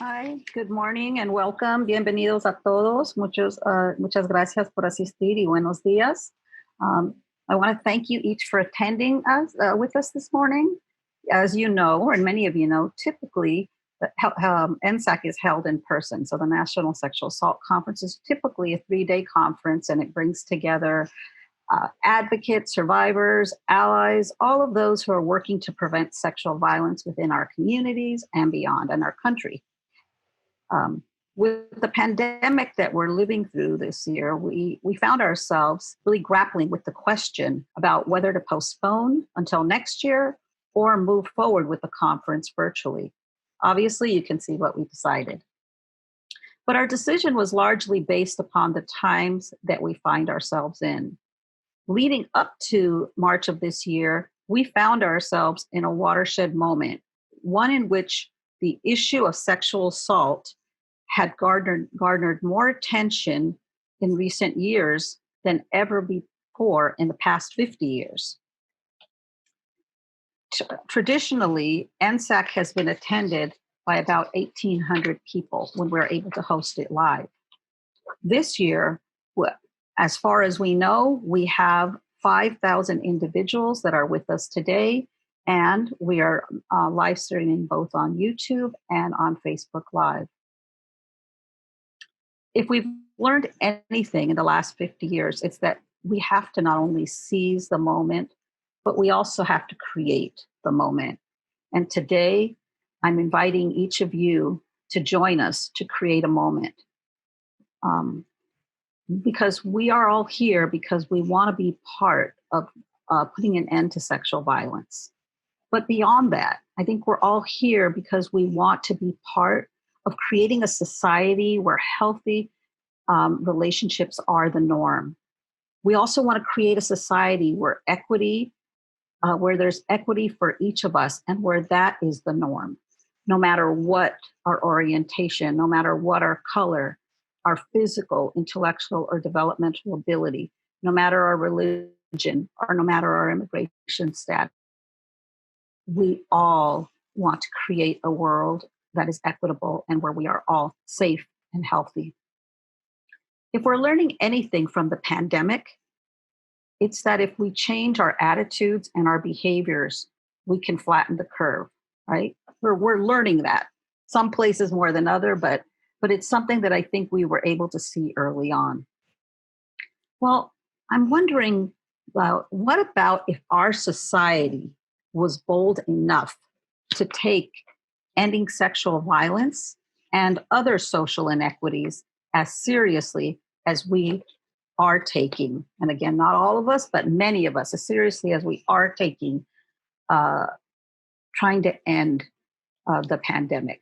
Hi, good morning and welcome. Bienvenidos a todos. Muchas gracias por asistir y buenos días. I want to thank you each for attending us with us this morning. As you know, and many of you know, typically NSAC is held in person. So the National Sexual Assault Conference is typically a 3-day conference, and it brings together advocates, survivors, allies, all of those who are working to prevent sexual violence within our communities and beyond in our country. With the pandemic that we're living through this year, we found ourselves really grappling with the question about whether to postpone until next year or move forward with the conference virtually. Obviously, you can see what we decided. But our decision was largely based upon the times that we find ourselves in. Leading up to March of this year, we found ourselves in a watershed moment, one in which the issue of sexual assault had garnered more attention in recent years than ever before in the past 50 years. Traditionally, NSAC has been attended by about 1,800 people when we're able to host it live. This year, as far as we know, we have 5,000 individuals that are with us today, and we are live streaming both on YouTube and on Facebook Live. If we've learned anything in the last 50 years, it's that we have to not only seize the moment, but we also have to create the moment. And today, I'm inviting each of you to join us to create a moment. Because we are all here because we want to be part of putting an end to sexual violence. But beyond that, I think we're all here because we want to be part of creating a society where healthy relationships are the norm. We also want to create a society where where there's equity for each of us and where that is the norm, no matter what our orientation, no matter what our color, our physical, intellectual, or developmental ability, no matter our religion, or no matter our immigration status. We all want to create a world that is equitable and where we are all safe and healthy. If we're learning anything from the pandemic, it's that if we change our attitudes and our behaviors, we can flatten the curve, right? We're learning that. Some places more than other, but it's something that I think we were able to see early on. Well, I'm wondering, what about if our society was bold enough to take ending sexual violence and other social inequities as seriously as we are taking, and again, not all of us, but many of us, as seriously as we are taking, trying to end the pandemic.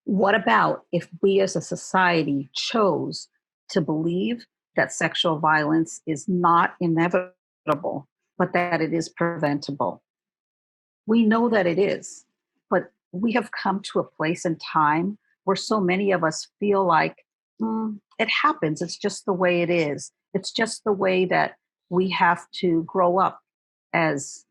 What about if we as a society chose to believe that sexual violence is not inevitable, but that it is preventable? We know that it is, but we have come to a place in time where so many of us feel like it happens. It's just the way it is. It's just the way that we have to grow up as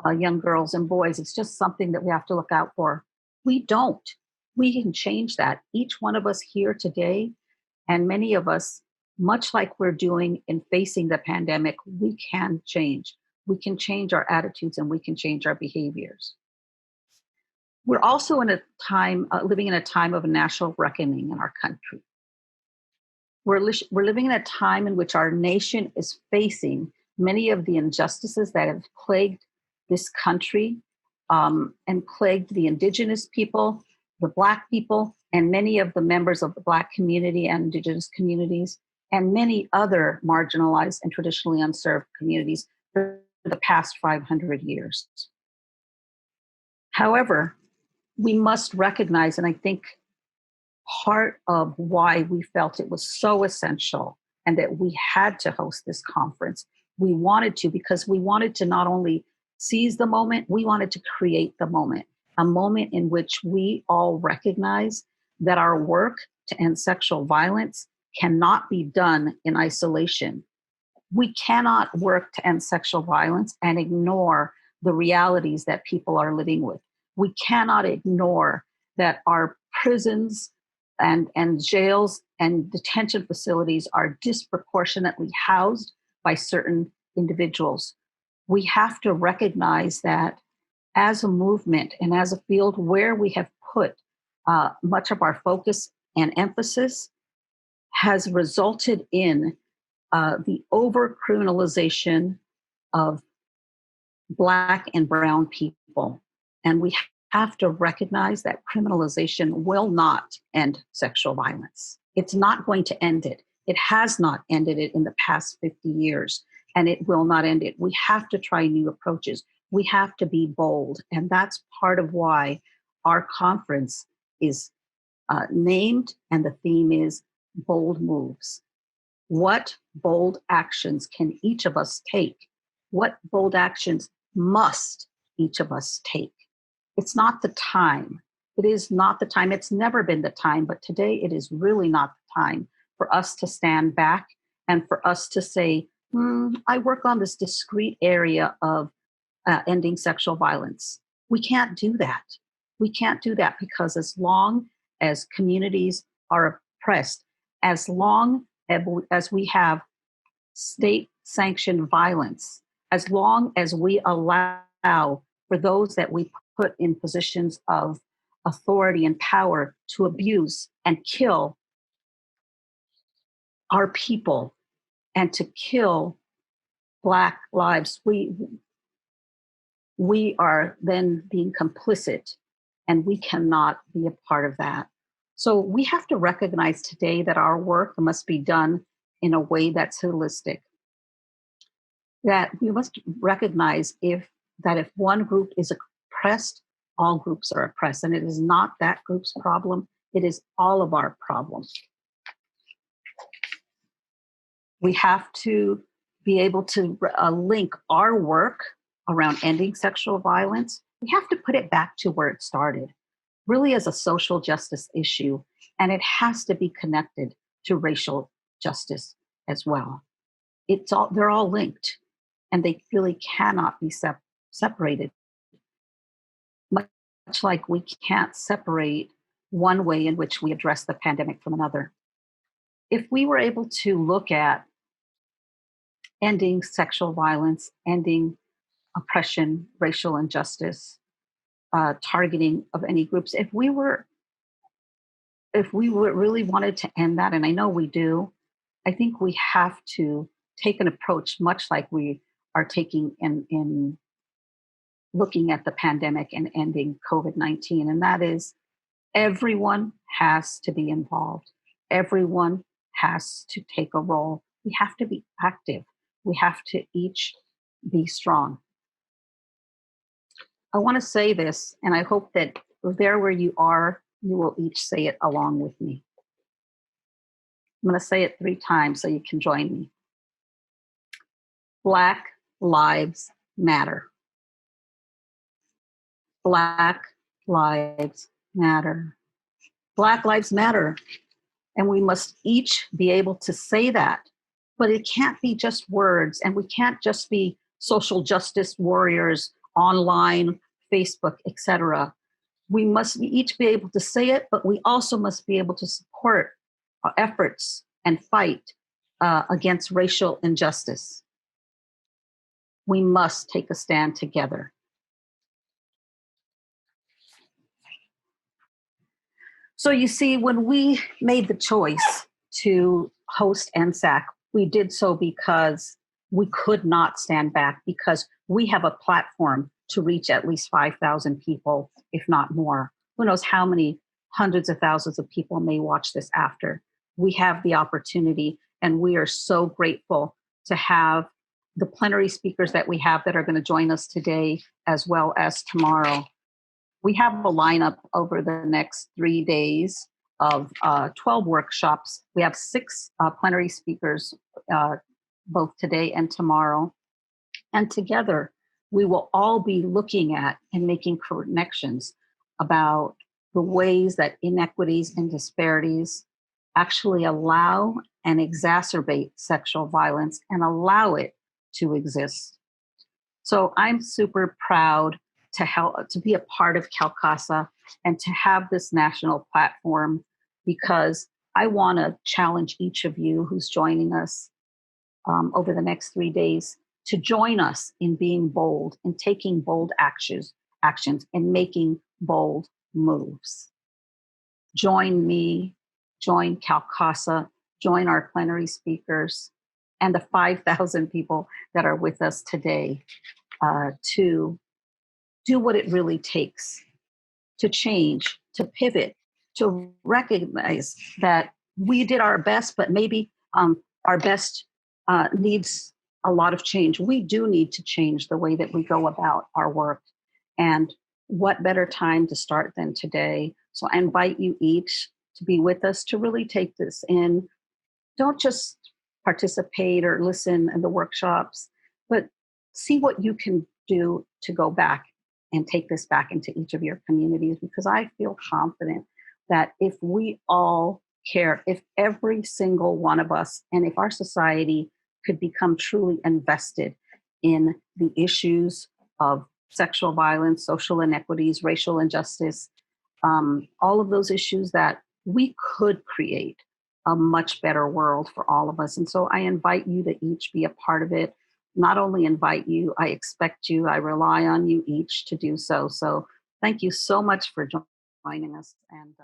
young girls and boys. It's just something that we have to look out for. We don't. We can change that. Each one of us here today, and many of us, much like we're doing in facing the pandemic, we can change. We can change our attitudes and we can change our behaviors. We're also in a time, living in a time of national reckoning in our country. We're living in a time in which our nation is facing many of the injustices that have plagued this country and plagued the indigenous people, the Black people, and many of the members of the Black community and indigenous communities, and many other marginalized and traditionally unserved communities for the past 500 years. However, we must recognize, and I think part of why we felt it was so essential and that we had to host this conference, we wanted to, because we wanted to not only seize the moment, we wanted to create the moment, a moment in which we all recognize that our work to end sexual violence cannot be done in isolation. We cannot work to end sexual violence and ignore the realities that people are living with. We cannot ignore that our prisons and jails and detention facilities are disproportionately housed by certain individuals. We have to recognize that as a movement and as a field where we have put much of our focus and emphasis has resulted in the over-criminalization of Black and brown people. And we have to recognize that criminalization will not end sexual violence. It's not going to end it. It has not ended it in the past 50 years, and it will not end it. We have to try new approaches. We have to be bold. And that's part of why our conference is named, and the theme is Bold Moves. What bold actions can each of us take? What bold actions must each of us take? It's not the time. It is not the time. It's never been the time, but today it is really not the time for us to stand back and for us to say, I work on this discrete area of ending sexual violence. We can't do that. We can't do that because as long as communities are oppressed, as long as we have state-sanctioned violence, as long as we allow for those that we put in positions of authority and power to abuse and kill our people and to kill Black lives, we are then being complicit, and we cannot be a part of that. So we have to recognize today that our work must be done in a way that's holistic. That we must recognize that if one group is oppressed, all groups are oppressed. And it is not that group's problem. It is all of our problems. We have to be able to link our work around ending sexual violence. We have to put it back to where it started, really as a social justice issue. And it has to be connected to racial justice as well. They're all linked, and they really cannot be separated. Much like we can't separate one way in which we address the pandemic from another. If we were able to look at ending sexual violence, ending oppression, racial injustice, targeting of any groups, if we really wanted to end that, and I know we do, I think we have to take an approach much like we are taking in looking at the pandemic and ending COVID-19, and that is everyone has to be involved. Everyone has to take a role. We have to be active. We have to each be strong. I want to say this, and I hope that there where you are, you will each say it along with me. I'm going to say it 3 times so you can join me. Black lives matter. Black lives matter. Black lives matter. And we must each be able to say that. But it can't be just words, and we can't just be social justice warriors online, Facebook, etc. We must each be able to say it, but we also must be able to support our efforts and fight against racial injustice. We must take a stand together. So you see, when we made the choice to host NSAC, we did so because we could not stand back, because we have a platform to reach at least 5,000 people, if not more. Who knows how many hundreds of thousands of people may watch this after. We have the opportunity, and we are so grateful to have the plenary speakers that we have that are going to join us today as well as tomorrow. We have a lineup over the next 3 days of 12 workshops. We have 6 plenary speakers both today and tomorrow. And together, we will all be looking at and making connections about the ways that inequities and disparities actually allow and exacerbate sexual violence and allow it to exist. So I'm super proud to help, to be a part of CALCASA and to have this national platform, because I want to challenge each of you who's joining us over the next 3 days to join us in being bold and taking bold actions and making bold moves. Join me, join CALCASA, join our plenary speakers, and the 5,000 people that are with us today to do what it really takes to change, to pivot, to recognize that we did our best, but maybe our best needs a lot of change. We do need to change the way that we go about our work. And what better time to start than today? So I invite you each to be with us to really take this in. Don't just participate or listen in the workshops, but see what you can do to go back and take this back into each of your communities, because I feel confident that if we all care, if every single one of us, and if our society could become truly invested in the issues of sexual violence, social inequities, racial injustice, all of those issues, that we could create a much better world for all of us. And so I invite you to each be a part of it. Not only invite you, I expect you, I rely on you each to do so. So thank you so much for joining us. And